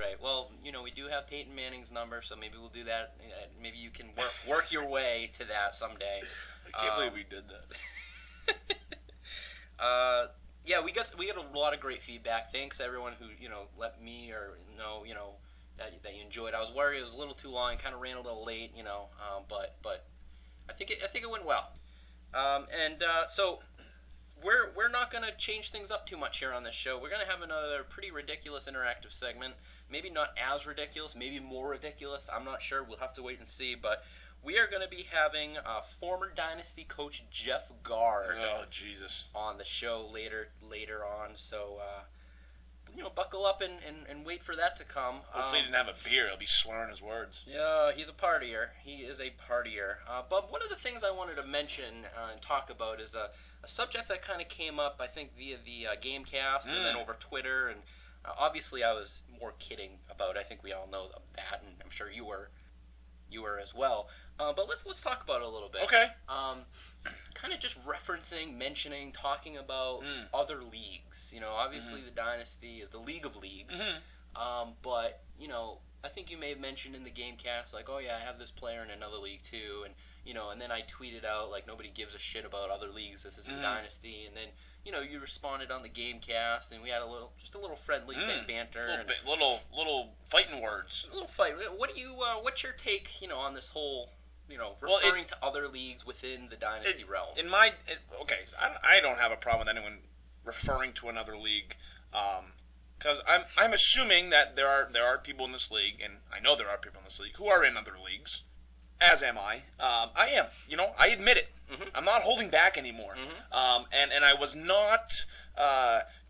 right. Well, we do have Peyton Manning's number, so maybe we'll do that. Maybe you can work your way to that someday. I can't believe we did that. Yeah, we got a lot of great feedback. Thanks everyone who let me know that you enjoyed. I was worried it was a little too long, kind of ran a little late, but I think it went well. So we're not going to change things up too much here on this show. We're going to have another pretty ridiculous interactive segment. Maybe not as ridiculous, maybe more ridiculous. I'm not sure. We'll have to wait and see. But we are going to be having former Dynasty coach Jeff Gard on the show later on. So, buckle up and wait for that to come. Hopefully he didn't have a beer. He'll be slurring his words. Yeah, he's a partier. He is a partier. But one of the things I wanted to mention and talk about is a subject that kind of came up, I think, via the Gamecast and then over Twitter. And obviously I was more kidding about it. I think we all know that, and I'm sure you were as well. But let's talk about it a little bit. Okay. Kind of just mentioning, talking about other leagues. Obviously the Dynasty is the league of leagues. But, I think you may have mentioned in the Gamecast, like, oh yeah, I have this player in another league too. And then I tweeted out, like, nobody gives a shit about other leagues. This is the Dynasty. And then, you responded on the Gamecast, and we had a little friendly banter. Little fighting words. A little fight. What's your take, on this whole, referring to other leagues within the Dynasty realm? I don't have a problem with anyone referring to another league, because I'm assuming that there are people in this league, and I know there are people in this league who are in other leagues, as am I. I am. I admit it. I'm not holding back anymore. And I was not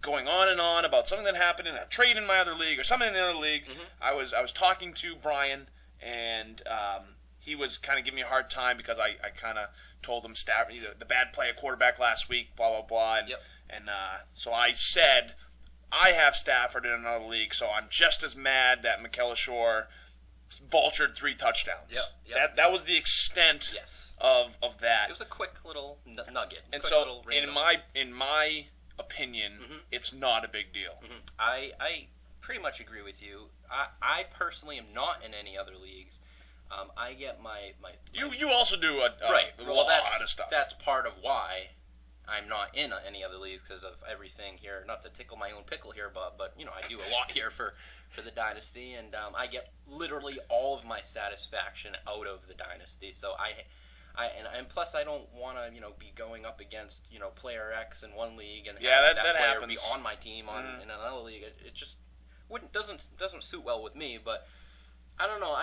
going on and on about something that happened in a trade in my other league or something in the other league. I was talking to Brian, and he was kind of giving me a hard time because I kind of told him the bad play at quarterback last week, blah, blah, blah. And so I said, I have Stafford in another league, so I'm just as mad that McKellar vultured 3 touchdowns. That was the extent of that. It was a quick little nugget. And so, in my opinion, it's not a big deal. I pretty much agree with you. I personally am not in any other leagues. I get my You also do a lot of stuff. That's part of why I'm not in any other leagues, because of everything here. Not to tickle my own pickle here, but I do a lot here for the Dynasty, and I get literally all of my satisfaction out of the Dynasty. So and plus I don't want to be going up against player X in one league and have that player happens. Be on my team in another league. It just doesn't suit well with me. But I don't know.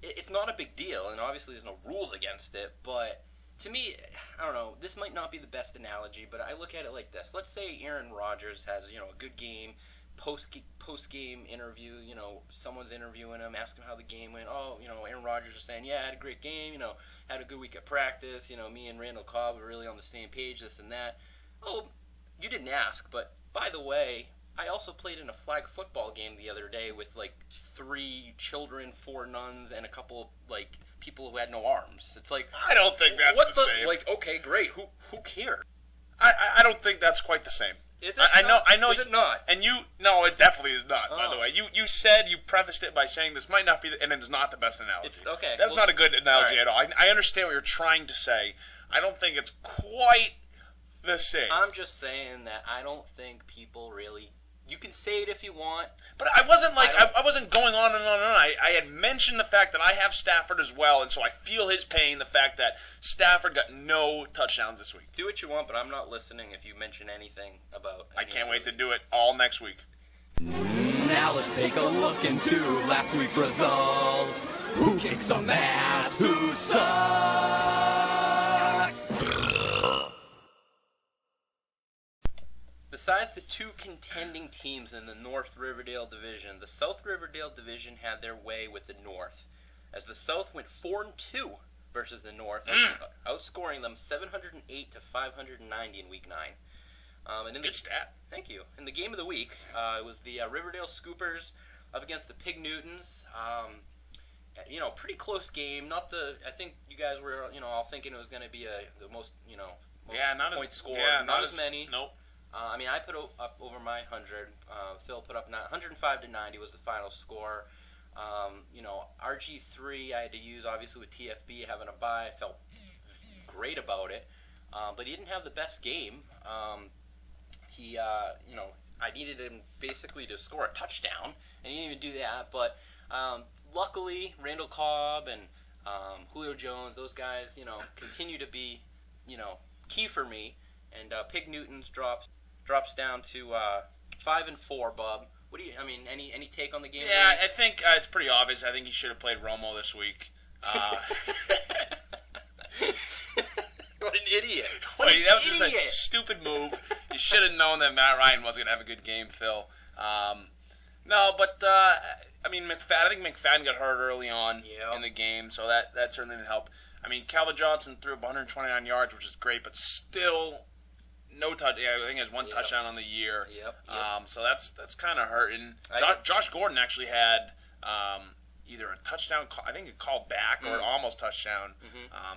It's not a big deal, and obviously there's no rules against it, but to me, I don't know, this might not be the best analogy, but I look at it like this. Let's say Aaron Rodgers has, a good game, post-game interview, someone's interviewing him, asking how the game went. Oh, Aaron Rodgers is saying, yeah, I had a great game, had a good week at practice, me and Randall Cobb were really on the same page, this and that. Oh, you didn't ask, but by the way, I also played in a flag football game the other day with, 3 children, 4 nuns, and a couple, people who had no arms. It's like, I don't think that's the same. Okay, great. Who cares? I don't think that's quite the same. Is it? I know. Is it not? And no, it definitely is not. By the way, you said, you prefaced it by saying this might not be, and it is not the best analogy. Okay. That's not a good analogy at all. I understand what you're trying to say. I don't think it's quite the same. I'm just saying that I don't think people really. You can say it if you want. But I wasn't I wasn't going on and on and on. I had mentioned the fact that I have Stafford as well, and so I feel his pain, the fact that Stafford got no touchdowns this week. Do what you want, but I'm not listening if you mention anything about... I can't wait to do it all next week. Now let's take a look into last week's results. Who kicked some ass? Who sucked? Besides the 2 contending teams in the North Riverdale Division, the South Riverdale Division had their way with the North, as the South went 4-2 versus the North, outscoring them 708 to 590 in Week 9. Good stat. Thank you. In the game of the week, it was the Riverdale Scoopers up against the Pig Newtons. Pretty close game. I think you guys were, all thinking it was going to be the most, most points scored. Yeah, not as many. Nope. I mean, I put up over my 100. Phil put up 105 to 90 was the final score. RG3 I had to use, obviously, with TFB having a bye. I felt great about it. But he didn't have the best game. I needed him basically to score a touchdown, and he didn't even do that. But luckily, Randall Cobb and Julio Jones, those guys, continue to be, key for me. And Pig Newton's drops down to 5-4, Bub. Any take on the game? Yeah, I think it's pretty obvious. I think he should have played Romo this week. What an idiot. That was just a stupid move. You should have known that Matt Ryan wasn't going to have a good game, Phil. No, but, I think McFadden got hurt early on in the game, so that certainly didn't help. I mean, Calvin Johnson threw up 129 yards, which is great, but still no touch. Yeah, I think he has one touchdown on the year. Yep. So that's kind of hurting. Josh Gordon actually had either a touchdown, I think it called back, or an almost touchdown.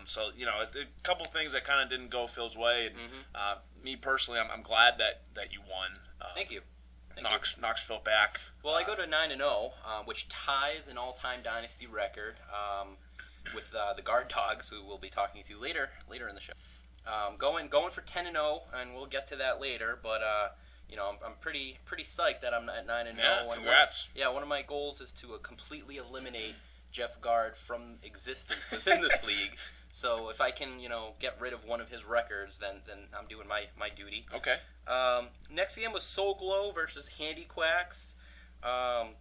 So, a couple things that kind of didn't go Phil's way. And, me personally, I'm glad that you won. Thank you. Knocks Phil back. Well, I go to 9-0, which ties an all-time Dynasty record with the Guard Dogs, who we'll be talking to later in the show. Going for 10-0, and we'll get to that later. But I'm pretty psyched that I'm at 9-0. Yeah, congrats. One of my goals is to completely eliminate Jeff Guard from existence within this league. So if I can, get rid of one of his records, then I'm doing my duty. Okay. Next game was Soul Glow versus Handy Quacks. Might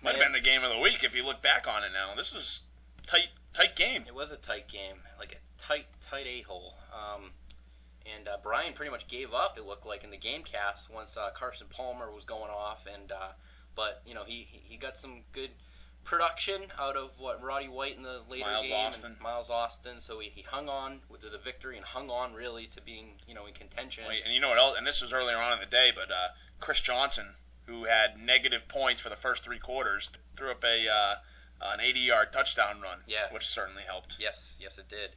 have been the game of the week if you look back on it now. This was tight game. It was a tight game, like a tight a-hole. And Brian pretty much gave up, it looked like, in the game cast once Carson Palmer was going off. But he got some good production out of Roddy White in the later game. Miles Austin. So he hung on to the victory and hung on really to being in contention. And you know what else? And this was earlier on in the day, but Chris Johnson, who had negative points for the first 3 quarters, threw up an 80-yard touchdown run. Yeah. Which certainly helped. Yes, it did.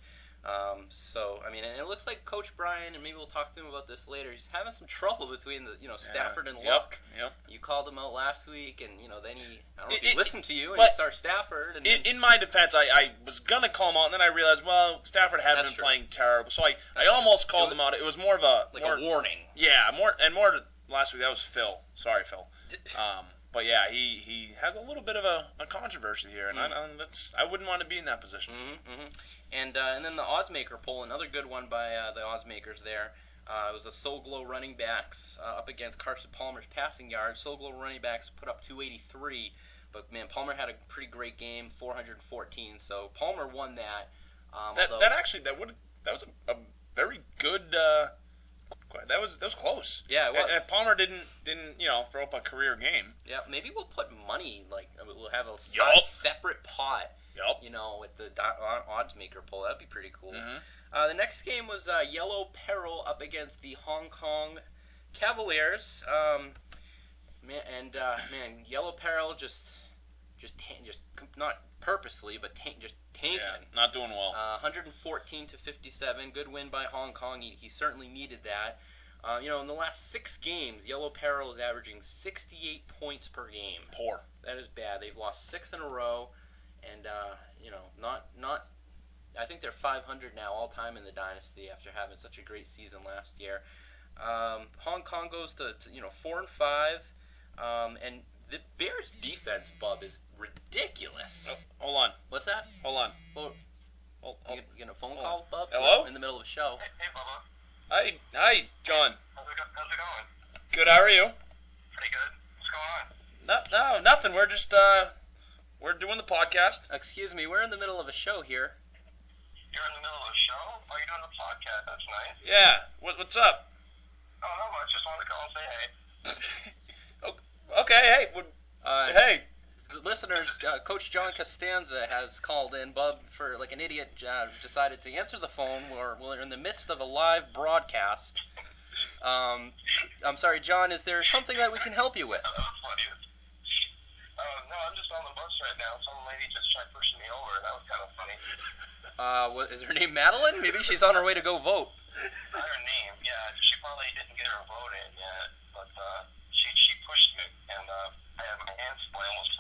And it looks like Coach Brian, and maybe we'll talk to him about this later, he's having some trouble between Stafford and Luck. Yep. You called him out last week, and then I don't know if he listened to you, and you start Stafford. And in my defense, I was going to call him out, and then I realized, Stafford hadn't been playing terrible, so I almost called him out. It was more of a warning. Yeah, more last week. That was Phil. Sorry, Phil. But yeah, he has a little bit of a controversy here, and I wouldn't want to be in that position. And then the Oddsmaker poll, another good one by the Oddsmakers there. It was the Soul Glow running backs up against Carson Palmer's passing yards. Soul Glow running backs put up 283, but man, Palmer had a pretty great game, 414. So Palmer won that. That was a very good. That was close. Yeah, it was. And Palmer didn't throw up a career game. Yeah, maybe we'll put money, we'll have a separate pot. Yep. With the Oddsmaker poll. That'd be pretty cool. The next game was Yellow Peril up against the Hong Kong Cavaliers. Yellow Peril just not purposely, but just tanking. Yeah, not doing well. 114 to 57. Good win by Hong Kong. He certainly needed that. In the last 6 games, Yellow Peril is averaging 68 points per game. Poor. That is bad. They've lost 6 in a row. And, not. I think they're 500 now all time in the Dynasty after having such a great season last year. Hong Kong goes to 4-5. And the Bears' defense, Bub, is ridiculous. Oh, hold on. What's that? Hold on. You getting a phone call, Bub? Hello? In the middle of a show. Hey, Bubba. Hi, John. How's it going? Good. How are you? Pretty good. What's going on? No, nothing. We're just we're doing the podcast. Excuse me, we're in the middle of a show here. You're in the middle of a show? Oh, you're doing the podcast. That's nice. Yeah. What's up? Oh, not much. Just wanted to call and say hey. Okay. Hey. Hey. Listeners, Coach John Costanza has called in. Bub, for like an idiot, decided to answer the phone. We're in the midst of a live broadcast. I'm sorry, John. Is there something that we can help you with? That was funny. No, I'm just on the bus right now. Some lady just tried pushing me over. That was kind of funny. Is her name Madeline? Maybe she's on her way to go vote. Not her name. Yeah, she probably didn't get her vote in yet, but she pushed me, and I had my hands full. I almost